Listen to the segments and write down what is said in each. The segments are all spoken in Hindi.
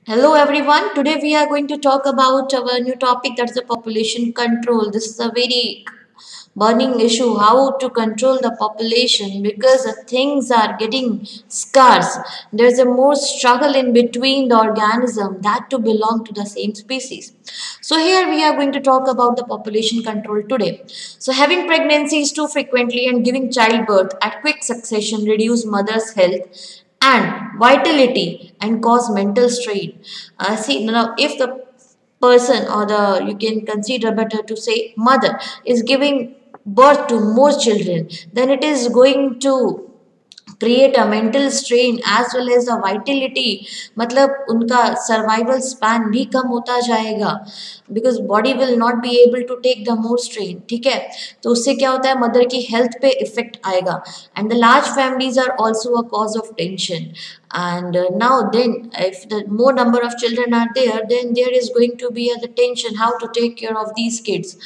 Hello everyone. Today we are going to talk about our new topic, that's the population control. This is a very burning issue, how to control the population, because things are getting scarce. There's a more struggle in between the organism that to belong to the same species. So here we are going to talk about the population control today. So having pregnancies too frequently and giving childbirth at quick succession reduce mother's health and vitality and cause mental strain. See, now if the person, or the you can consider better to say mother, is giving birth to more children, then it is going to create a mental strain as well as a vitality. मतलब उनका survival span भी कम होता जाएगा, because body will not be able to take the more strain. ठीक है, तो उससे क्या होता है, मदर की हेल्थ पे इफेक्ट आएगा. And the large families are also a cause of tension. And now then, if the more number of children are there, then there is going to be the tension how to take care of these kids.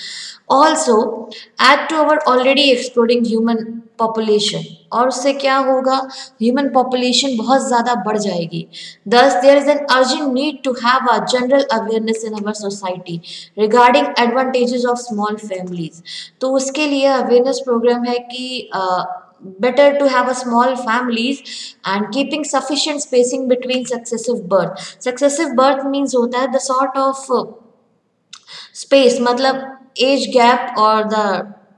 Also, add to our already exploding human population, और उससे क्या होगा, ह्यूमन पॉपुलेशन बहुत ज़्यादा बढ़ जाएगी. Thus there is an urgent need to have a general awareness in our society regarding advantages of small families. तो उसके लिए अवेयरनेस प्रोग्राम है कि better to have a small families and keeping sufficient spacing between successive birth. Successive birth means होता है the sort of space, मतलब age gap or the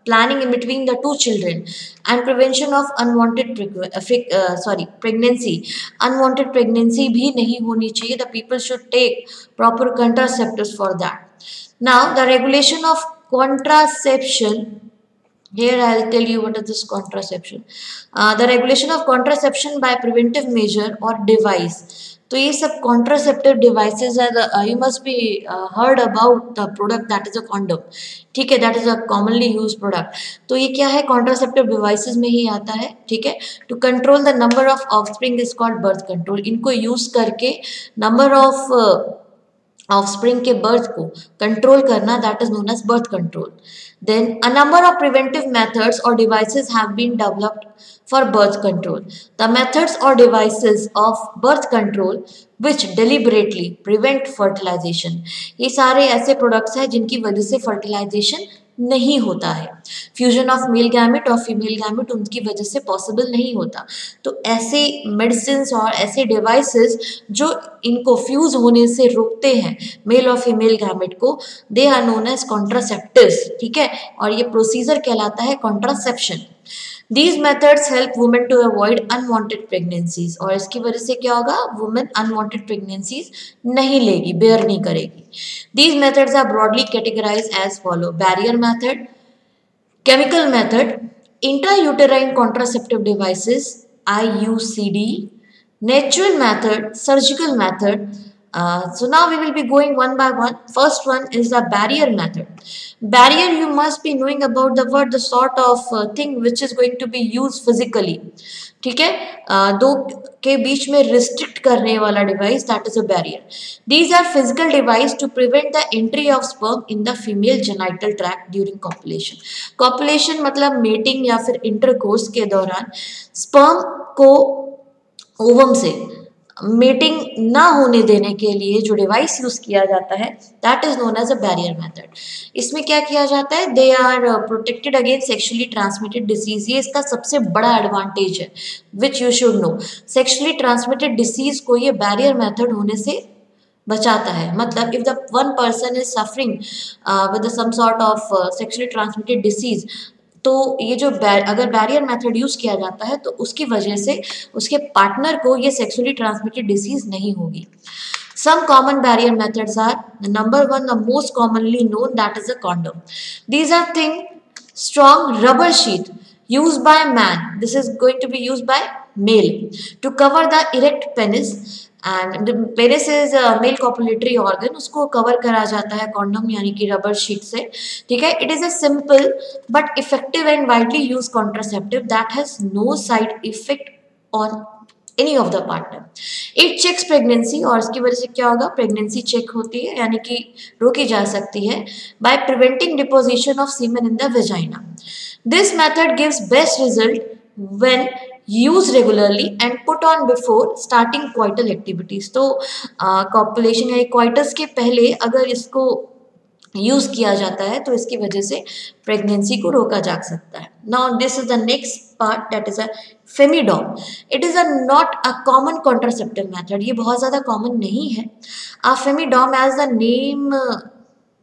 planning in between the two children, and prevention of unwanted pregnancy. Unwanted pregnancy भी नहीं होनी चाहिए. The people should take proper contraceptives for that. Now the regulation of contraception. Here I'll tell you what is this contraception. The regulation of contraception by preventive measure or device. तो ये सब contraceptive devices are the, you must be heard about the product that is a condom. ठीक है, that is a commonly used product. तो ये क्या है, contraceptive devices में ही आता है. ठीक है, to control the number of offspring is called birth control. इनको use करके number of ऑफस्प्रिंग के बर्थ को कंट्रोल करना, that is known as birth control. Then a number of preventive methods और devices have been developed for birth control. The methods और devices of birth control which deliberately prevent fertilization. ये सारे ऐसे प्रोडक्ट्स हैं जिनकी वजह से फर्टिलाइजेशन नहीं होता है. फ्यूजन ऑफ मेल गैमेट और फीमेल गैमेट उनकी वजह से पॉसिबल नहीं होता. तो ऐसे मेडिसिन और ऐसे डिवाइसेस जो इनको फ्यूज होने से रोकते हैं मेल और फीमेल गैमेट को, they are known as contraceptives. ठीक है, और ये प्रोसीजर कहलाता है contraception. These methods help women to avoid unwanted pregnancies. और इसकी वजह से क्या होगा, women unwanted pregnancies नहीं लेगी, bear नहीं करेगी. These methods are broadly categorized as follow: barrier method, chemical method, intrauterine contraceptive devices IUCD, natural method, surgical method. So now we will be going one by one. First one is the barrier method. Barrier, you must be knowing about the word, the sort of thing which is going to be used physically. ठीक है, दो के बीच में रिस्ट्रिक्ट करने वाला device, that is a barrier. These are physical device to prevent the entry of sperm in the female genital tract during copulation. Copulation मतलब मीटिंग या फिर इंटरकोर्स के दौरान स्पर्म को ओवम से मेटिंग ना होने देने के लिए जो डिवाइस यूज किया जाता है, that is known as a barrier method. इसमें क्या किया जाता है, they are protected against sexually transmitted disease. ये इसका सबसे बड़ा एडवांटेज है which you should know. Sexually transmitted disease को ये बैरियर मेथड होने से बचाता है. मतलब if the one person is suffering with some sort of sexually transmitted disease, तो ये जो अगर बैरियर मेथड यूज किया जाता है तो उसकी वजह से उसके पार्टनर को ये सेक्सुअली ट्रांसमिटेड डिसीज नहीं होगी. Some common barrier methods are: number one, the most commonly known, that is a condom. These are thin, strong rubber sheath used by man. This is going to be used by male to cover the erect penis. And penis is male copulatory organ, उसको कवर करा जाता है कॉन्डम यानी कि रबर शीट से. ठीक है, it is a simple but effective and widely use contraceptive that has no side effect on any of the partner. It checks pregnancy, और इसकी वजह से क्या होगा, प्रेगनेंसी चेक होती है यानी कि रोकी जा सकती है by preventing deposition of semen in the vagina. This method gives best result when use regularly and put on before starting coital activities. तो कॉपुलेशन या क्वाइटस के पहले अगर इसको यूज किया जाता है तो इसकी वजह से प्रेगनेंसी को रोका जा सकता है। Now this is the next part, that is a femidom. It is a not a common contraceptive method, ये बहुत ज्यादा कॉमन नहीं है। A femidom as the name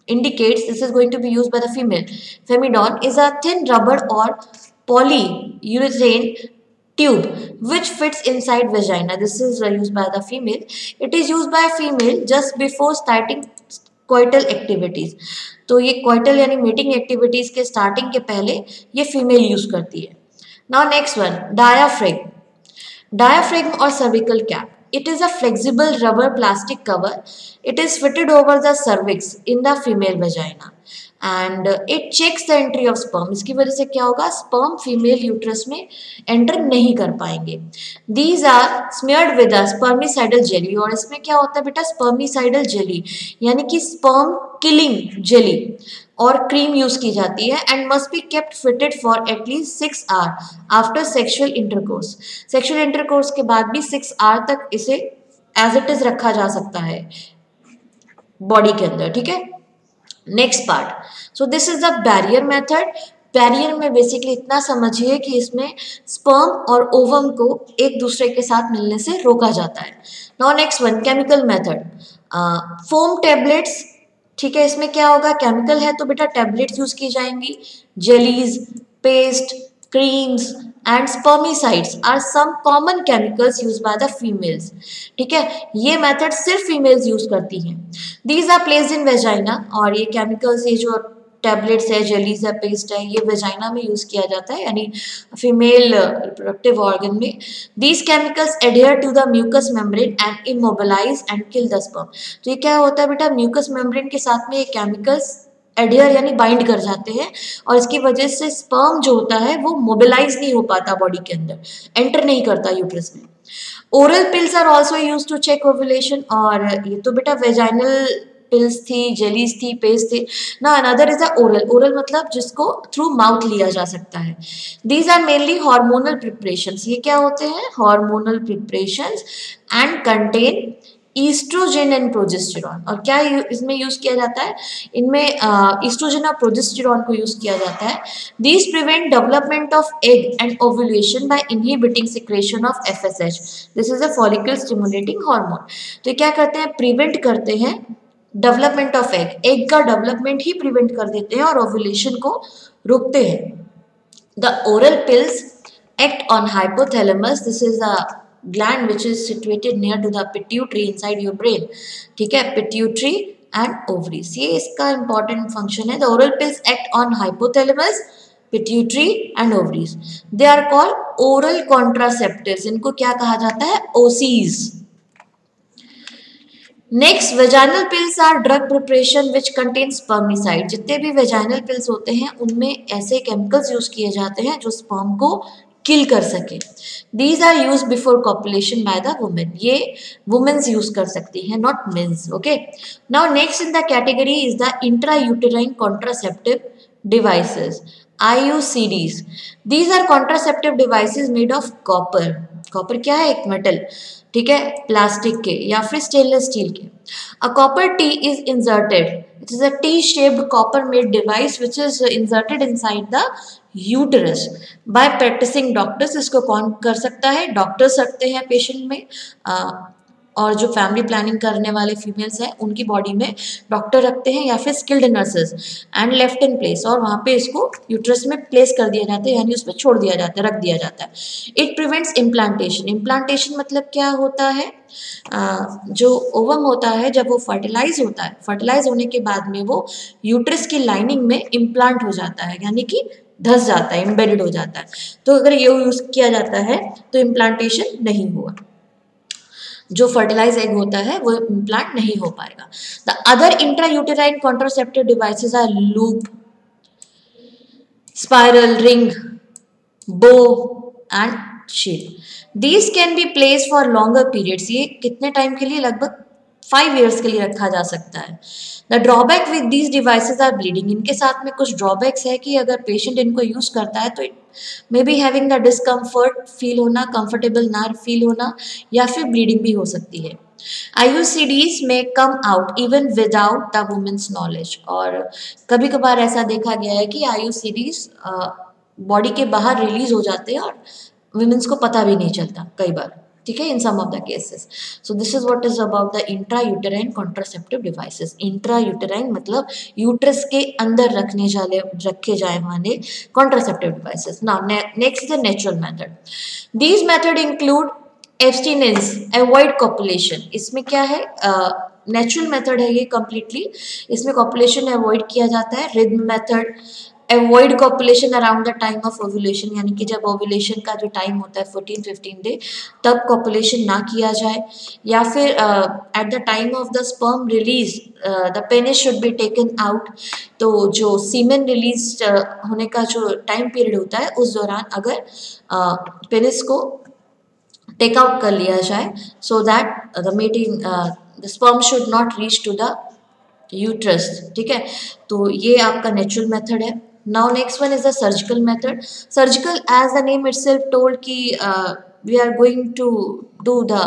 indicates this is going to be used by the female. Femidon is a thin rubber or polyurethane tube which fits inside vagina. This is used by the female. It is used by female just before starting coital activities. तो ये कोइटल यानी मीटिंग एक्टिविटीज के स्टार्टिंग के पहले ये फीमेल यूज करती है। Now next one, diaphragm. Diaphragm or cervical cap. It is a flexible rubber plastic cover. It is fitted over the cervix in the female vagina and it checks the entry of sperm. इसकी वजह से क्या होगा, sperm female uterus में enter नहीं कर पाएंगे। These are smeared with a spermicidal jelly और इसमें क्या होता है बेटा, spermicidal jelly यानी कि sperm killing jelly और क्रीम यूज की जाती है and must be kept fitted for at least 6 hour after sexual intercourse. Sexual intercourse के बाद भी 6 आवर तक इसे एज इट इज रखा जा सकता है बॉडी के अंदर, ठीक है। Next part, so this is the barrier method. Barrier में बेसिकली इतना समझिए कि इसमें स्पर्म और ओवम को एक दूसरे के साथ मिलने से रोका जाता है। Now next one, chemical method. Foam tablets, ठीक है, इसमें क्या होगा, केमिकल है तो बेटा टेबलेट्स यूज की जाएंगी। Jellies, paste, creams and spermicides are some common chemicals use by the females, ठीक है। ये मेथड सिर्फ फीमेल्स यूज करती हैं। These are placed in vagina और ये केमिकल्स, ये जो टैबलेट्स है, जेलीज है, पेस्ट है, ये वेजाइना में यूज किया जाता है यानी फीमेल रिप्रोडक्टिव ऑर्गन में। These chemicals adhere to the mucous membrane and immobilise and kill the sperm. तो ये क्या होता है बेटा, म्यूकस मेम्ब्रेन के साथ में ये केमिकल्स एडहेयर यानी बाइंड कर जाते हैं और इसकी वजह से स्पर्म जो होता है वो मोबिलाइज नहीं हो पाता बॉडी के अंदर, एंटर नहीं करता यूट्रस में। Oral pills are also use to check ovulation और ये तो बेटा वेजाइनल पिल्स थी, जेलीज थी, पेस्ट थी ना। Another is a oral. Oral मतलब जिसको थ्रू माउथ लिया जा सकता है। These are mainly hormonal preparations. ये क्या होते हैं, hormonal preparations and contain oestrogen and progesterone. और क्या इसमें यूज किया जाता है, इनमें ईस्ट्रोजन और प्रोजेस्टेरॉन को यूज किया जाता है। These prevent development of egg and ovulation by inhibiting secretion of FSH। This is a follicle stimulating hormone. तो क्या करते हैं, प्रिवेंट करते हैं डेवलपमेंट ऑफ एग, एग का डेवलपमेंट ही प्रिवेंट कर देते हैं और ओव्यूलेशन को रोकते हैं। The oral pills act on hypothalamus. This is a gland which is situated near to the pituitary inside your brain, ठीक है, pituitary and ovaries। ये इसका important function है। The oral pills act on hypothalamus, pituitary and ovaries. They are called oral contraceptives। इनको क्या कहा जाता है, OCs। Next, vaginal pills are drug preparation which contain spermicide. जितने भी वेजाइनल पिल्स होते हैं उनमें ऐसे केमिकल्स यूज किए जाते हैं जो स्पर्म को किल कर सके। These are use before copulation by the women. ये वुमेन्स यूज कर सकती हैं, not men's, okay. Now next in the category is the intrauterine contraceptive devices, IUCDs। These are contraceptive devices made of copper. Copper क्या है, एक मेटल, ठीक है, प्लास्टिक के या फिर स्टेनलेस स्टील के। A copper T is inserted. It is a T shaped copper made device which is inserted inside the uterus by practising doctors. इसको कौन कर सकता है, डॉक्टर्स रखते हैं पेशेंट में और जो फैमिली प्लानिंग करने वाले फीमेल्स हैं उनकी बॉडी में डॉक्टर रखते हैं या फिर skilled nurses and left in place, और वहाँ पे इसको यूट्रस में प्लेस कर दिया जाता है यानी उसमें छोड़ दिया जाता है, रख दिया जाता है। It prevents implantation. इम्प्लांटेशन मतलब क्या होता है, जो ओवम होता है जब वो फर्टिलाइज होता है, फर्टिलाइज होने के बाद में वो यूट्रस की लाइनिंग में इम्प्लांट हो जाता है यानी कि धस जाता है, एम्बेडेड हो जाता है। तो अगर ये यूज किया जाता है तो इम्प्लांटेशन नहीं हुआ, जो फर्टिलाइज एग होता है वो इम्प्लांट नहीं हो पाएगा। The other intrauterine contraceptive devices are loop, spiral, ring, bow and sheet. These can be place for longer periods. ये कितने टाइम के लिए, लगभग 5 years के लिए रखा जा सकता है। The drawback with these devices are bleeding, इनके साथ में कुछ ड्रॉबैक्स है कि अगर पेशेंट इनको यूज करता है तो it may be having the discomfort feel होना, कंफर्टेबल ना फील होना, या फिर ब्लीडिंग भी हो सकती है। IUCDs में come out even without the women's knowledge, और कभी कभार ऐसा देखा गया है कि IUCDs बॉडी के बाहर रिलीज हो जाते हैं और वुमेन्स को पता भी नहीं चलता कई बार, ठीक है, in some of the cases. So this is what is about the intra uterine contraceptive devices. Intra uterine मतलब यूट्रस के अंदर रखे जाए वाले contraceptive devices. Now next is the natural method. These method include abstinence, avoid copulation. इसमें क्या है, नेचुरल मेथड है ये कम्प्लीटली, इसमें कॉपुलेशन अवॉइड किया जाता है। Rhythm method, avoid copulation around the time of ovulation, यानी कि जब ओव्यूलेशन का जो टाइम होता है 14-15 डे, तब कॉपुलेशन ना किया जाए। या फिर at the time of the sperm release the penis should be taken out, तो जो सीमेन रिलीज होने का जो टाइम पीरियड होता है उस दौरान अगर पेनिस को टेक आउट कर लिया जाए, so that the mating the sperm should not reach to the uterus, ठीक है। तो ये आपका नेचुरल मेथड है। Now next one is the surgical method. Surgical as the name itself told कि we are going to do the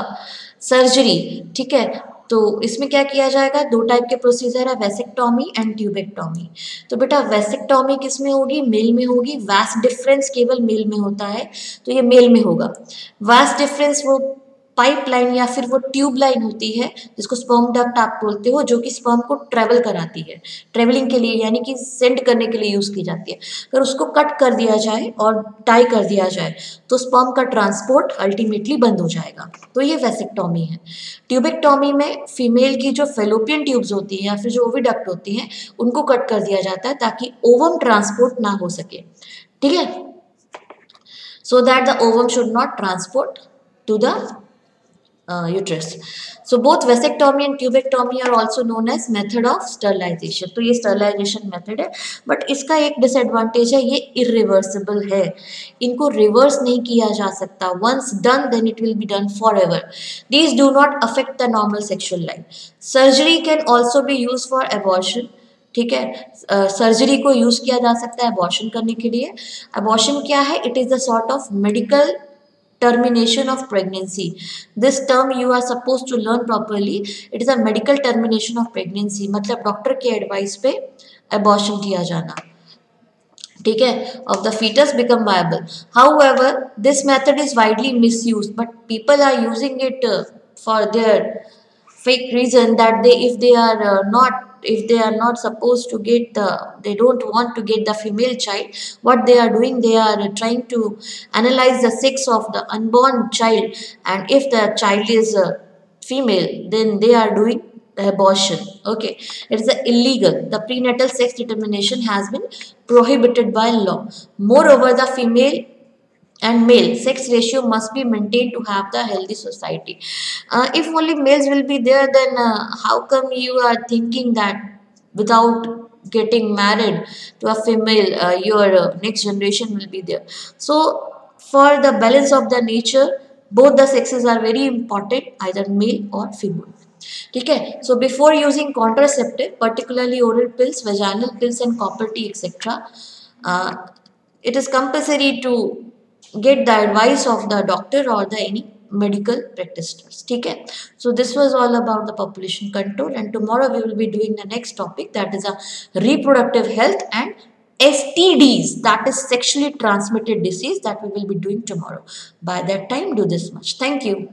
surgery, ठीक है। तो इसमें क्या किया जाएगा, 2 टाइप के प्रोसीजर है, वेसेक्टॉमी एंड ट्यूबेक्टॉमी। तो बेटा वेसेक्टॉमी किस में होगी, मेल में होगी। वास्ट डिफरेंस केवल मेल में होता है, तो ये मेल में होगा। वास्ट डिफरेंस वो पाइपलाइन या फिर वो ट्यूब लाइन होती है जिसको स्पर्म डक्ट आप बोलते हो, जो कि स्पर्म को ट्रेवल कराती है, ट्रेवलिंग के लिए यानी कि सेंड करने के लिए यूज की जाती है। अगर उसको कट कर दिया जाए और टाई कर दिया जाए तो स्पर्म का ट्रांसपोर्ट अल्टीमेटली बंद हो जाएगा, तो ये वेसेक्टॉमी है। ट्यूबेक्टॉमी में फीमेल की जो फेलोपियन ट्यूब्स होती है या फिर जो ओविडक्ट होती हैं उनको कट कर दिया जाता है ताकि ओवम ट्रांसपोर्ट ना हो सके, ठीक है, so that the ovum should not transport to the uterus. So both vasectomy and tubectomy are also known as method of sterilization. तो ये sterilization method है, but इसका एक disadvantage है, ये irreversible है, इनको reverse नहीं किया जा सकता। Once done, then it will be done forever. These do not affect the normal sexual life. Surgery can also be used for abortion. ठीक है, सर्जरी को यूज किया जा सकता है अबॉर्शन करने के लिए। अबॉर्शन क्या है, it is the sort of medical termination of pregnancy. This term you are supposed to learn properly. It is a medical termination of pregnancy, मतलब डॉक्टर के एडवाइस पे अबॉर्शन किया जाना, ठीक है, of the fetus become viable. However, this method is widely misused, but people are using it for their fake reason that if they are not supposed to get they don't want to get the female child, what they are doing, they are trying to analyze the sex of the unborn child, and if the child is female, then they are doing the abortion. Okay, it is illegal. The prenatal sex determination has been prohibited by law. Moreover, the female and male sex ratio must be maintained to have the healthy society. If only males will be there, then how come you are thinking that without getting married to a female, your next generation will be there? So for the balance of the nature, both the sexes are very important, either male or female, ठीक है। So before using contraceptive, particularly oral pills, vaginal pills and copper T etc., it is compulsory to get the advice of the doctor or the any medical practitioners, ठीक है। So this was all about the population control, and tomorrow we will be doing the next topic, that is a reproductive health and STDs, that is sexually transmitted disease, that we will be doing tomorrow. By that time, do this much. Thank you.